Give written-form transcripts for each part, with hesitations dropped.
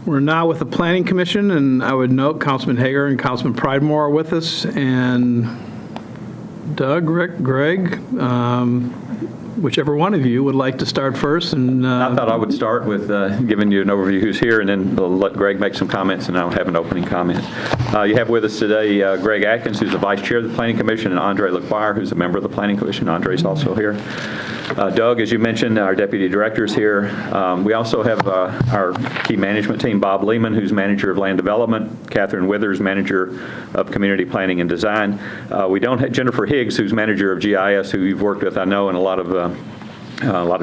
We're now with the Planning Commission, and I would note Councilman Hager and Councilman Pridemore are with us, and Doug, Rick, Greg, whichever one of you would like to start first. And I thought I would start with giving you an overview who's here, and then we'll let Greg make some comments, and I'll have an opening comment. You have with us today Greg Atkins, who's the Vice Chair of the Planning Commission, and Andre LeQuire, who's a member of the Planning Commission. Andre's also here. Doug, as you mentioned, our Deputy Director is here. We also have our key management team, Bob Lehman, who's Manager of Land Development, Catherine Withers, Manager of Community Planning and Design. We don't have Jennifer Higgs, who's Manager of GIS, who you've worked with, I know, in a lot of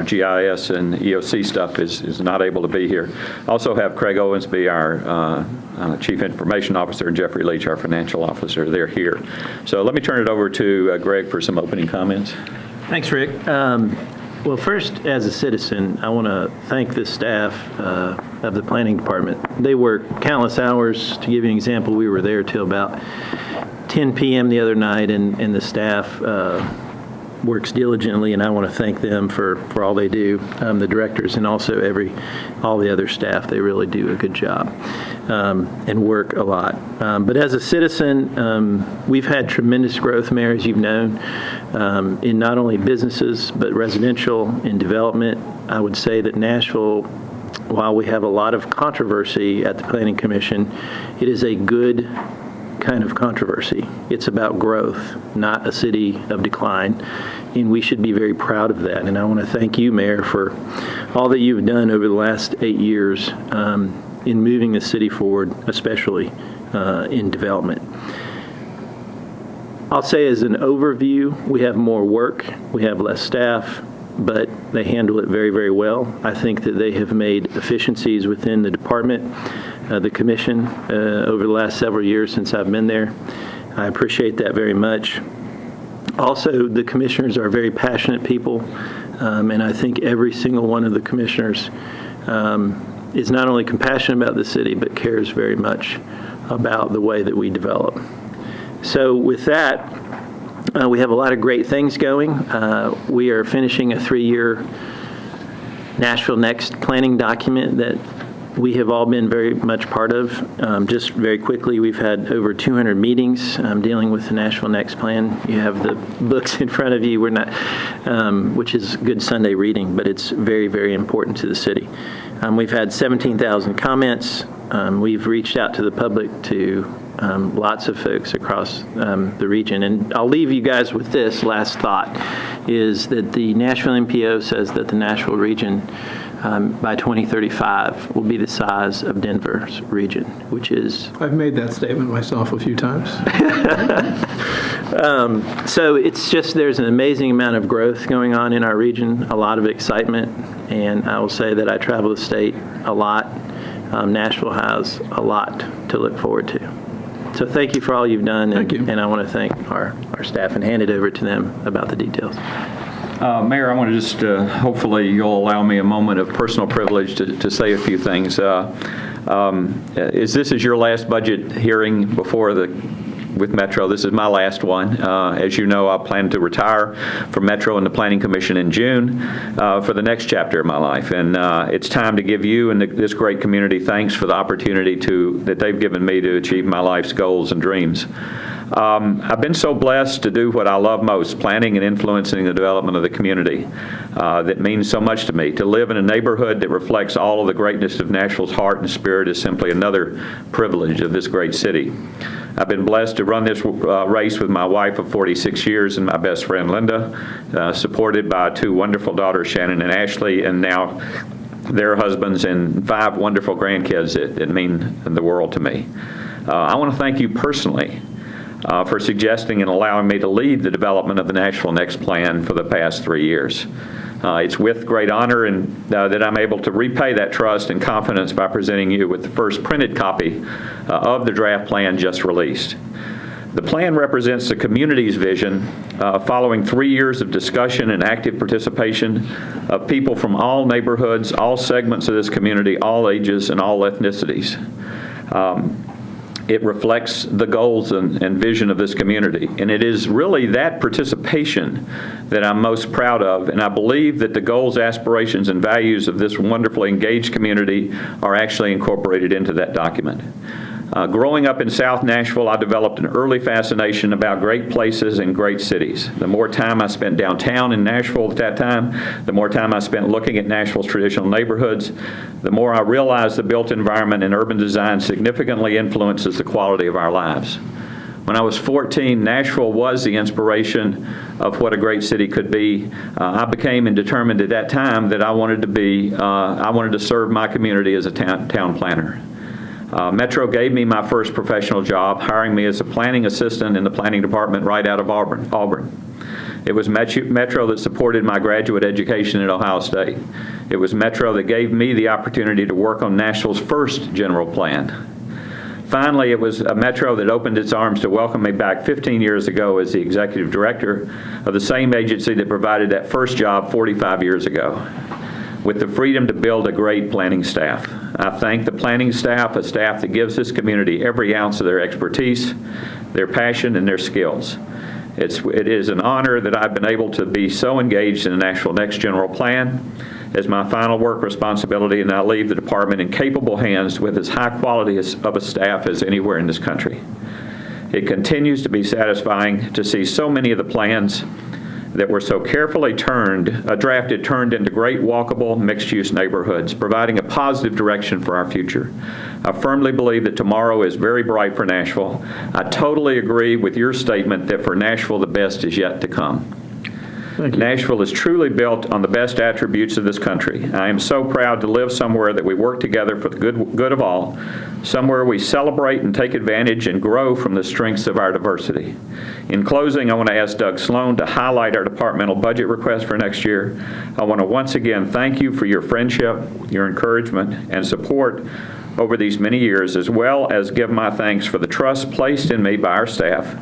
GIS and EOC stuff is not able to be here. Also have Craig Owensby, our Chief Information Officer, and Jeffrey Leach, our Financial Officer. They're here. So let me turn it over to Greg for some opening comments. Thanks, Rick. Well, first, as a citizen, I want to thank the staff of the Planning Department. They work countless hours. To give you an example, we were there till about 10 p.m. the other night, and the staff works diligently, and I want to thank them for all they do, the directors and also all the other staff. They really do a good job and work a lot. But as a citizen, we've had tremendous growth, Mayor, as you've known, in not only businesses but residential and development. I would say that Nashville, while we have a lot of controversy at the Planning Commission, it is a good kind of controversy. It's about growth, not a city of decline, and we should be very proud of that. And I want to thank you, Mayor, for all that you've done over the last 8 years in moving the city forward, especially in development. I'll say as an overview, we have more work, we have less staff, but they handle it very, very well. I think that they have made efficiencies within the department, the commission, over the last several years since I've been there. I appreciate that very much. Also, the commissioners are very passionate people, and I think every single one of the commissioners is not only compassionate about the city, but cares very much about the way that we develop. So with that, we have a lot of great things going. We are finishing a 3-year Nashville Next planning document that we have all been very much part of. Just very quickly, we've had over 200 meetings dealing with the Nashville Next plan. You have the books in front of you. We're not, which is good Sunday reading, but it's very, very important to the city. We've had 17,000 comments. We've reached out to the public, to lots of folks across the region. And I'll leave you guys with this last thought, is that the Nashville MPO says that the Nashville region by 2035 will be the size of Denver's region, which is... I've made that statement myself a few times. So it's just, there's an amazing amount of growth going on in our region, a lot of excitement, and I will say that I travel the state a lot. Nashville has a lot to look forward to. So thank you for all you've done, Thank you. And I want to thank our staff and hand it over to them about the details. Mayor, I want to just, hopefully you'll allow me a moment of personal privilege to say a few things. This is your last budget hearing with Metro. This is my last one. As you know, I plan to retire from Metro and the Planning Commission in June for the next chapter of my life. And it's time to give you and this great community thanks for the opportunity that they've given me to achieve my life's goals and dreams. I've been so blessed to do what I love most, planning and influencing the development of the community. That means so much to me. To live in a neighborhood that reflects all of the greatness of Nashville's heart and spirit is simply another privilege of this great city. I've been blessed to run this race with my wife of 46 years and my best friend Linda, supported by 2 wonderful daughters, Shannon and Ashley, and now their husbands and 5 wonderful grandkids that mean the world to me. I want to thank you personally for suggesting and allowing me to lead the development of the Nashville Next plan for the past 3 years. It's with great honor and that I'm able to repay that trust and confidence by presenting you with the first printed copy of the draft plan just released. The plan represents the community's vision following 3 years of discussion and active participation of people from all neighborhoods, all segments of this community, all ages, and all ethnicities. it reflects the goals and vision of this community. And it is really that participation that I'm most proud of, and I believe that the goals, aspirations, and values of this wonderfully engaged community are actually incorporated into that document. Growing up in South Nashville, I developed an early fascination about great places and great cities. The more time I spent downtown in Nashville at that time, the more time I spent looking at Nashville's traditional neighborhoods, the more I realized the built environment and urban design significantly influences the quality of our lives. When I was 14, Nashville was the inspiration of what a great city could be. I became and determined at that time that I wanted to serve my community as a town planner. Metro gave me my first professional job, hiring me as a planning assistant in the planning department right out of Auburn. It was Metro that supported my graduate education at Ohio State. It was Metro that gave me the opportunity to work on Nashville's first general plan. Finally, it was Metro that opened its arms to welcome me back 15 years ago as the executive director of the same agency that provided that first job 45 years ago, with the freedom to build a great planning staff. I thank the planning staff, a staff that gives this community every ounce of their expertise, their passion, and their skills. It is an honor that I've been able to be so engaged in the Nashville Next General Plan as my final work responsibility, and I leave the department in capable hands with as high quality of a staff as anywhere in this country. It continues to be satisfying to see so many of the plans that were so carefully drafted turned into great walkable mixed-use neighborhoods, providing a positive direction for our future. I firmly believe that tomorrow is very bright for Nashville. I totally agree with your statement that for Nashville the best is yet to come. Thank you. Nashville is truly built on the best attributes of this country. I am so proud to live somewhere that we work together for the good of all, somewhere we celebrate and take advantage and grow from the strengths of our diversity. In closing, I want to ask Doug Sloan to highlight our departmental budget request for next year. I want to once again thank you for your friendship, your encouragement, and support over these many years, as well as give my thanks for the trust placed in me by our staff,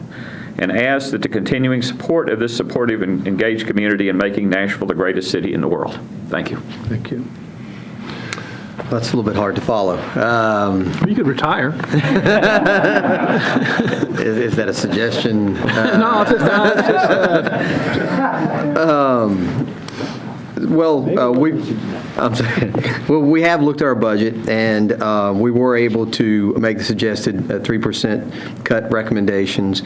and ask that the continuing support of this supportive and engaged community in making Nashville the greatest city in the world. Thank you. Thank you. That's a little bit hard to follow. You could retire. Is that a suggestion? No, it's we have looked at our budget, and we were able to make the suggested 3% cut recommendations,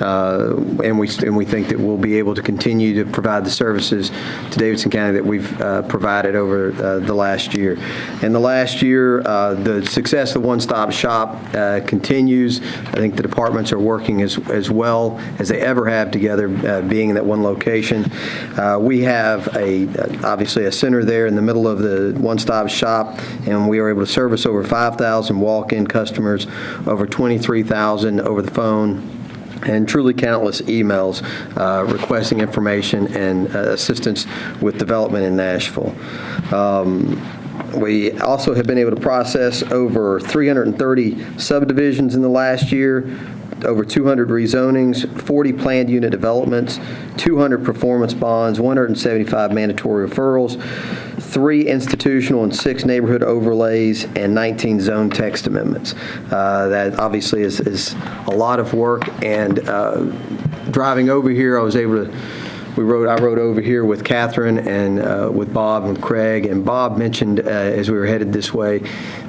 and we think that we'll be able to continue to provide the services to Davidson County that we've provided over the last year. In the last year, the success of the one-stop shop continues. I think the departments are working as well as they ever have together, being in that one location. We have obviously a center there in the middle of the one-stop shop, and we are able to service over 5,000 walk-in customers, over 23,000 over the phone, and truly countless emails requesting information and assistance with development in Nashville. We also have been able to process over 330 subdivisions in the last year, over 200 rezonings, 40 planned unit developments, 200 performance bonds, 175 mandatory referrals, 3 institutional and 6 neighborhood overlays, and 19 zone text amendments. That obviously is a lot of work, and driving over here, I was able to I rode over here with Catherine and with Bob and Craig, and Bob mentioned as we were headed this way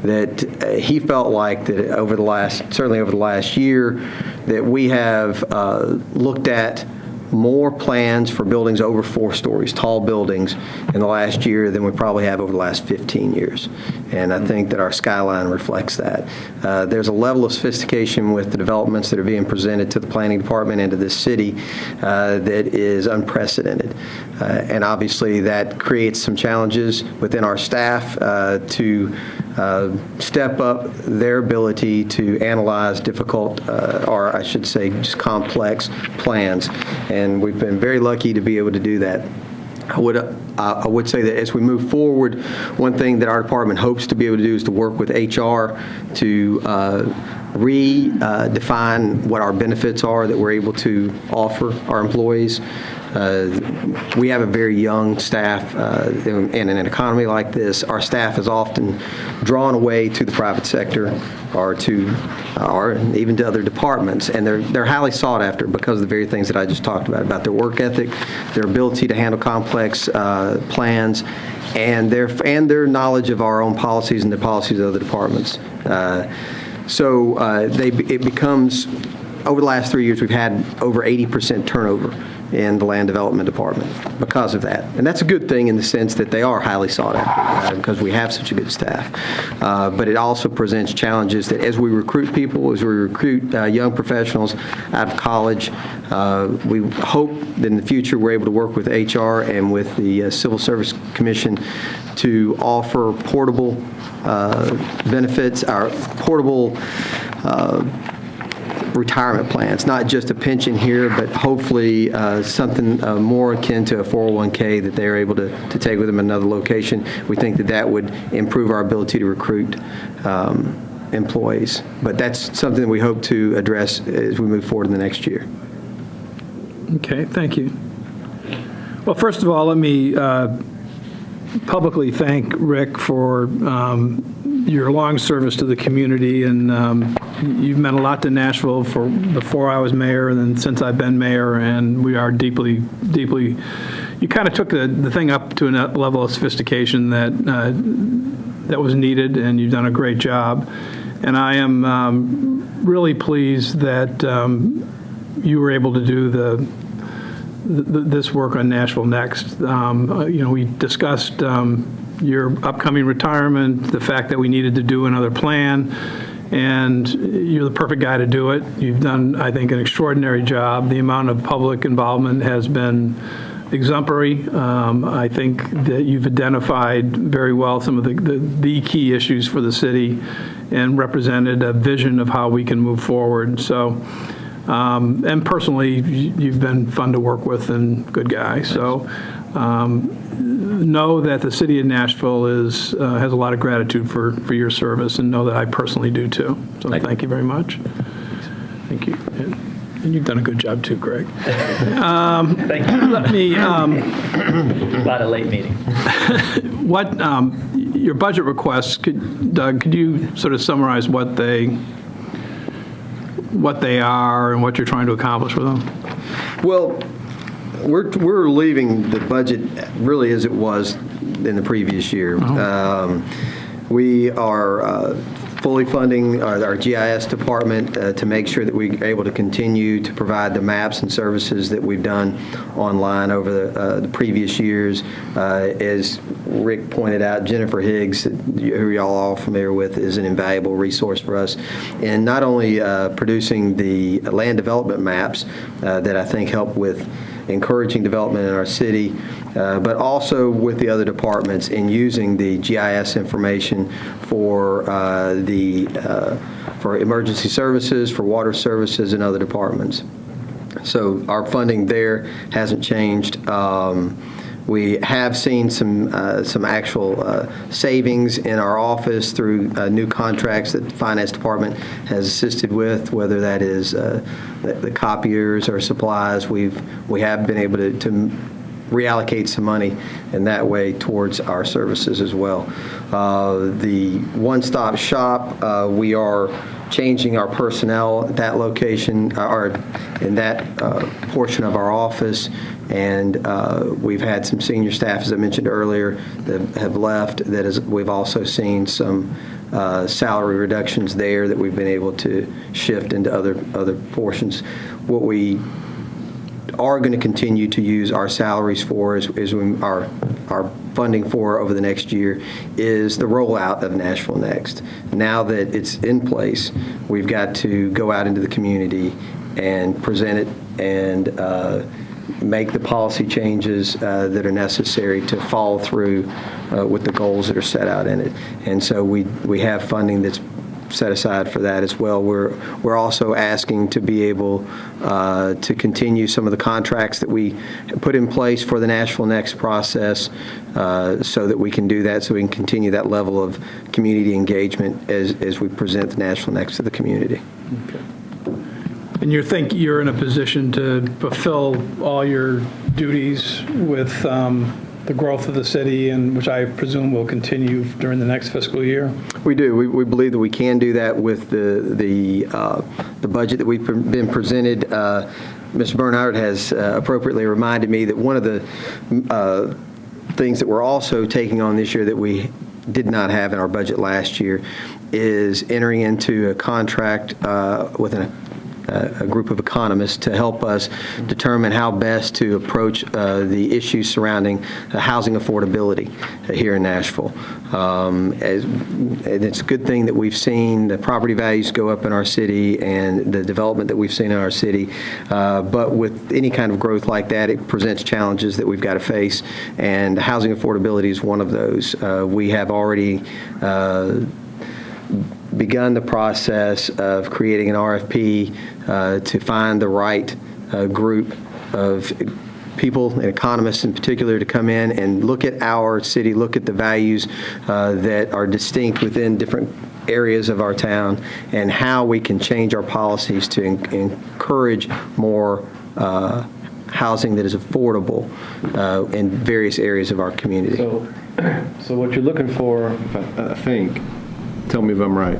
that he felt like that certainly over the last year, that we have looked at more plans for buildings over 4 stories, tall buildings, in the last year than we probably have over the last 15 years. And I think that our skyline reflects that. There's a level of sophistication with the developments that are being presented to the planning department and to this city that is unprecedented. And obviously that creates some challenges within our staff to step up their ability to analyze difficult, or I should say just complex plans. And we've been very lucky to be able to do that. I would say that as we move forward, one thing that our department hopes to be able to do is to work with HR to redefine what our benefits are that we're able to offer our employees. We have a very young staff, and in an economy like this, our staff is often drawn away to the private sector or even to other departments, and they're highly sought after because of the very things that I just talked about their work ethic, their ability to handle complex plans, and their knowledge of our own policies and the policies of other departments. It becomes, over the last 3 years, we've had over 80% turnover in the land development department because of that. And that's a good thing in the sense that they are highly sought after because we have such a good staff. But it also presents challenges that as we recruit people, as we recruit young professionals out of college, we hope that in the future we're able to work with HR and with the Civil Service Commission to offer portable benefits, our portable retirement plans, not just a pension here, but hopefully something more akin to a 401k that they're able to take with them in another location. We think that would improve our ability to recruit employees. But that's something that we hope to address as we move forward in the next year. Okay, thank you. Well, first of all, let me publicly thank Rick for your long service to the community, and you've meant a lot to Nashville before I was mayor and then since I've been mayor, and we are deeply, deeply, you kind of took the thing up to a level of sophistication that was needed, and you've done a great job. And I am really pleased that you were able to do this work on Nashville Next. We discussed your upcoming retirement, the fact that we needed to do another plan, and you're the perfect guy to do it. You've done, I think, an extraordinary job. The amount of public involvement has been exemplary. I think that you've identified very well some of the key issues for the city and represented a vision of how we can move forward. So, and personally, you've been fun to work with and good guy. So know that the city of Nashville has a lot of gratitude for your service, and know that I personally do too. So thank you very much. Thank you. And you've done a good job too, Greg. Thank you. Let me. A lot of late meetings. What your budget requests, Doug? Could you sort of summarize what they are and what you're trying to accomplish with them? Well, we're leaving the budget really as it was in the previous year. We are fully funding our GIS department to make sure that we're able to continue to provide the maps and services that we've done online over the previous years. As Rick pointed out, Jennifer Higgs, who y'all are all familiar with, is an invaluable resource for us in not only producing the land development maps that I think help with encouraging development in our city, but also with the other departments in using the GIS information for for emergency services, for water services, and other departments. So our funding there hasn't changed. We have seen some actual savings in our office through new contracts that the finance department has assisted with, whether that is the copiers or supplies. We have been able to reallocate some money in that way towards our services as well. The one-stop shop, we are changing our personnel at that location or in that portion of our office, and we've had some senior staff, as I mentioned earlier, that have left. We've also seen some salary reductions there that we've been able to shift into other portions. What we are going to continue to use our salaries for our funding for over the next year is the rollout of Nashville Next. Now that it's in place, we've got to go out into the community and present it and make the policy changes that are necessary to follow through with the goals that are set out in it. And so we have funding that's set aside for that as well. We're also asking to be able to continue some of the contracts that we put in place for the Nashville Next process so that we can do that, so we can continue that level of community engagement as we present the Nashville Next to the community. Okay. And you think you're in a position to fulfill all your duties with the growth of the city, and which I presume will continue during the next fiscal year? We do. We believe that we can do that with the budget that we've been presented. Mr. Bernhardt has appropriately reminded me that one of the things that we're also taking on this year that we did not have in our budget last year is entering into a contract with a group of economists to help us determine how best to approach the issues surrounding housing affordability here in Nashville. And it's a good thing that we've seen the property values go up in our city and the development that we've seen in our city. But with any kind of growth like that, it presents challenges that we've got to face, and housing affordability is one of those. We have already begun the process of creating an RFP to find the right group of people and economists in particular to come in and look at our city, look at the values that are distinct within different areas of our town, and how we can change our policies to encourage more housing that is affordable in various areas of our community. So what you're looking for, I think, tell me if I'm right,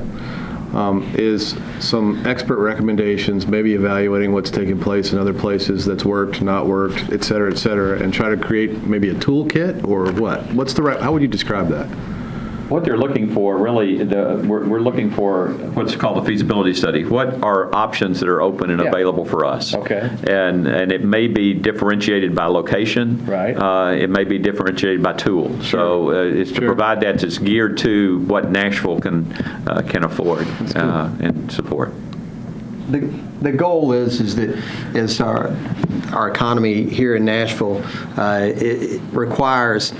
is some expert recommendations, maybe evaluating what's taking place in other places that's worked, not worked, et cetera, and try to create maybe a toolkit, or what? How would you describe that? What they're looking for, really, we're looking for what's called a feasibility study. What are options that are open and available for us? Okay. And it may be differentiated by location. Right. It may be differentiated by tool. So it's to provide that that's geared to what Nashville can afford and support. The goal is that as our economy here in Nashville, it requires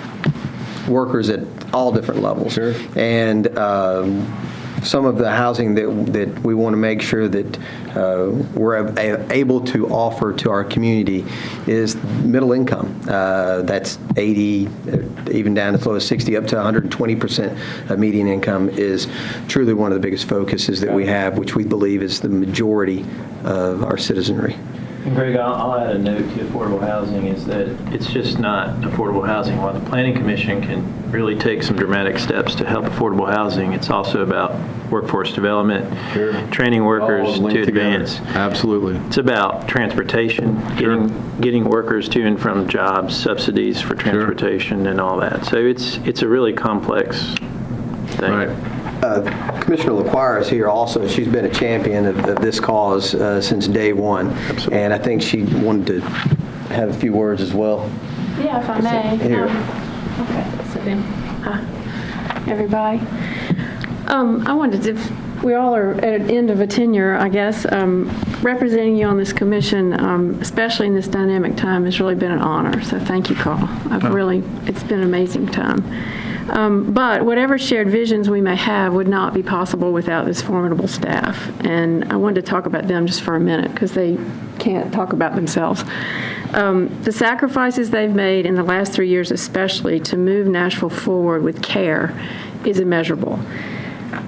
workers at all different levels. Sure. And some of the housing that we want to make sure that we're able to offer to our community is middle income. That's 80, even down as low as 60, up to 120% of median income is truly one of the biggest focuses that we have, which we believe is the majority of our citizenry. And Greg, I'll add a note to affordable housing is that it's just not affordable housing. While the Planning Commission can really take some dramatic steps to help affordable housing, it's also about workforce development, training workers to advance. Absolutely. It's about transportation, getting workers to and from jobs, subsidies for transportation and all that. So it's a really complex thing. Right. Commissioner LaQuire is here also. She's been a champion of this cause since day one. Absolutely. And I think she wanted to have a few words as well. Yeah, if I may. Here. Okay, sit down. Hi, everybody. I wanted to, we all are at an end of a tenure, I guess. Representing you on this commission, especially in this dynamic time, has really been an honor. So thank you, Carl. It's been an amazing time. But whatever shared visions we may have would not be possible without this formidable staff. And I wanted to talk about them just for a minute because they can't talk about themselves. The sacrifices they've made in the last 3 years especially to move Nashville forward with care is immeasurable.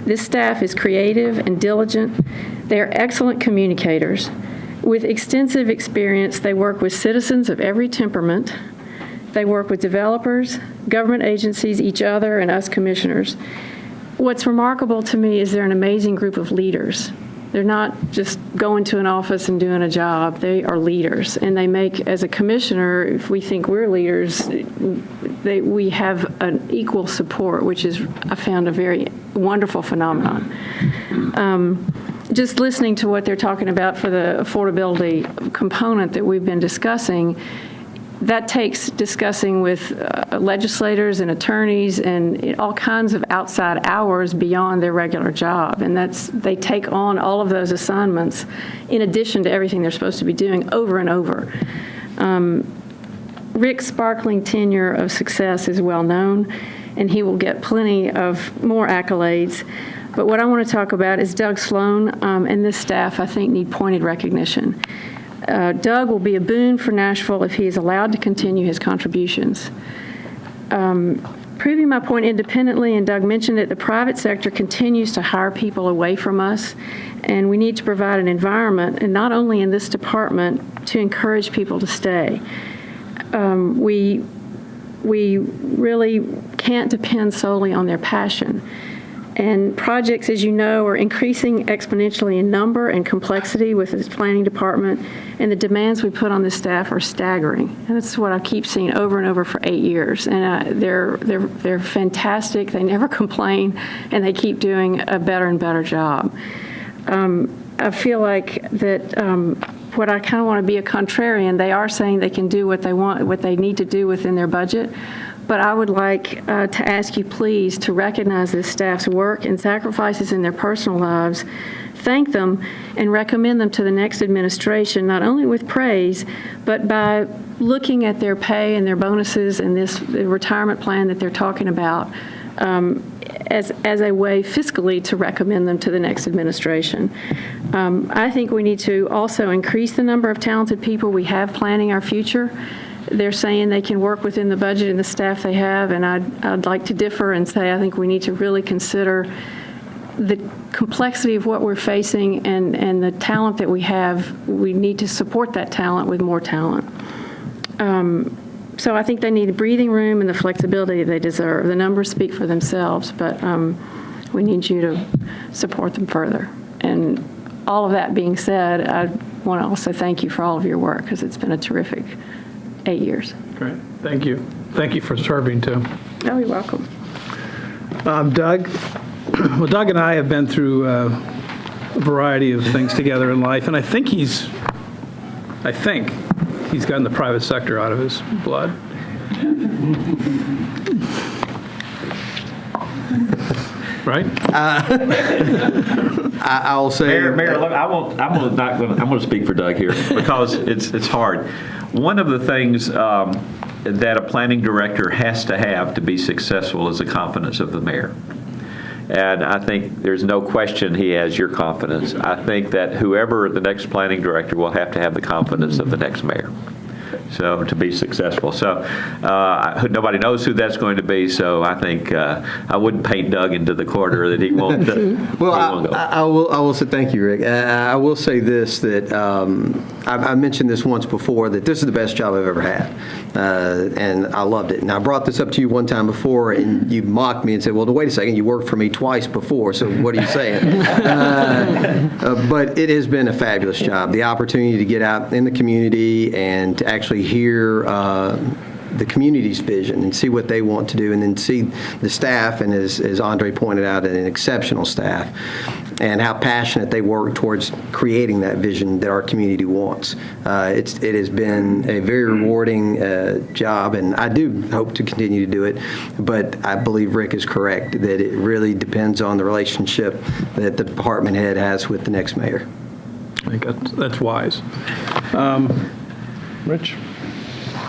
This staff is creative and diligent. They are excellent communicators. With extensive experience, they work with citizens of every temperament. They work with developers, government agencies, each other, and us commissioners. What's remarkable to me is they're an amazing group of leaders. They're not just going to an office and doing a job. They are leaders. And they make, as a commissioner, if we think we're leaders, we have an equal support, which is, I found, a very wonderful phenomenon. Just listening to what they're talking about for the affordability component that we've been discussing, that takes discussing with legislators and attorneys and all kinds of outside hours beyond their regular job. And they take on all of those assignments in addition to everything they're supposed to be doing over and over. Rick's sparkling tenure of success is well known, and he will get plenty of more accolades. But what I want to talk about is Doug Sloan and this staff, I think, need pointed recognition. Doug will be a boon for Nashville if he is allowed to continue his contributions. Proving my point independently, and Doug mentioned it, the private sector continues to hire people away from us, and we need to provide an environment, and not only in this department, to encourage people to stay. We really can't depend solely on their passion. And projects, as you know, are increasing exponentially in number and complexity with this planning department, and the demands we put on the staff are staggering. And that's what I keep seeing over and over for 8 years. And they're fantastic. They never complain, and they keep doing a better and better job. I feel like that what I kind of want to be a contrarian. They are saying they can do what they want, what they need to do within their budget. But I would like to ask you, please, to recognize this staff's work and sacrifices in their personal lives, thank them, and recommend them to the next administration, not only with praise, but by looking at their pay and their bonuses and this retirement plan that they're talking about as a way fiscally to recommend them to the next administration. I think we need to also increase the number of talented people we have planning our future. They're saying they can work within the budget and the staff they have, and I'd like to differ and say I think we need to really consider the complexity of what we're facing and the talent that we have. We need to support that talent with more talent. So I think they need the breathing room and the flexibility they deserve. The numbers speak for themselves, but we need you to support them further. And all of that being said, I want to also thank you for all of your work, because it's been a terrific 8 years. Great. Thank you. Thank you for serving, too. Oh, you're welcome. Doug? Well, Doug and I have been through a variety of things together in life, and I think he's gotten the private sector out of his blood. Right? I'll say. Mayor, look, I'm going to speak for Doug here because it's hard. One of the things that a planning director has to have to be successful is the confidence of the mayor. And I think there's no question he has your confidence. I think that whoever the next planning director will have to have the confidence of the next mayor. So to be successful. So nobody knows who that's going to be, so I think I wouldn't paint Doug into the corner that he won't Well, go. I will say thank you, Rick. I will say this, that I mentioned this once before, that this is the best job I've ever had, and I loved it. And I brought this up to you one time before, and you mocked me and said, well, wait a second, you worked for me twice before, so what are you saying? But it has been a fabulous job. The opportunity to get out in the community and to actually hear the community's vision and see what they want to do, and then see the staff, and as Andre pointed out, an exceptional staff, and how passionate they work towards creating that vision that our community wants. It has been a very rewarding job, and I do hope to continue to do it, but I believe Rick is correct that it really depends on the relationship that the department head has with the next mayor. I think that's wise. Rich?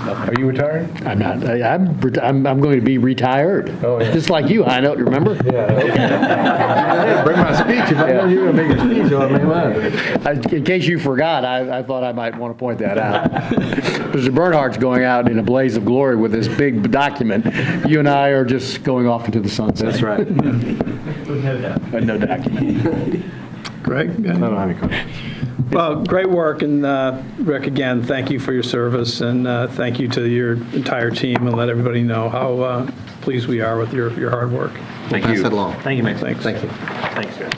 Are you retired? I'm not. I'm going to be retired. Oh, yeah. Just like you, Heino, remember? Yeah. I didn't bring my speech. If I know you were going to make a speech, I would make mine. In case you forgot, I thought I might want to point that out. Mr. Bernhardt's going out in a blaze of glory with this big document. You and I are just going off into the sunset. That's right. No document. Greg? I don't have any questions. Well, great work, and Rick, again, thank you for your service, and thank you to your entire team, and let everybody know how pleased we are with your hard work. Thank Pass you. that along. Thank you, Mayor. Thanks. Thank you. Thanks, Greg.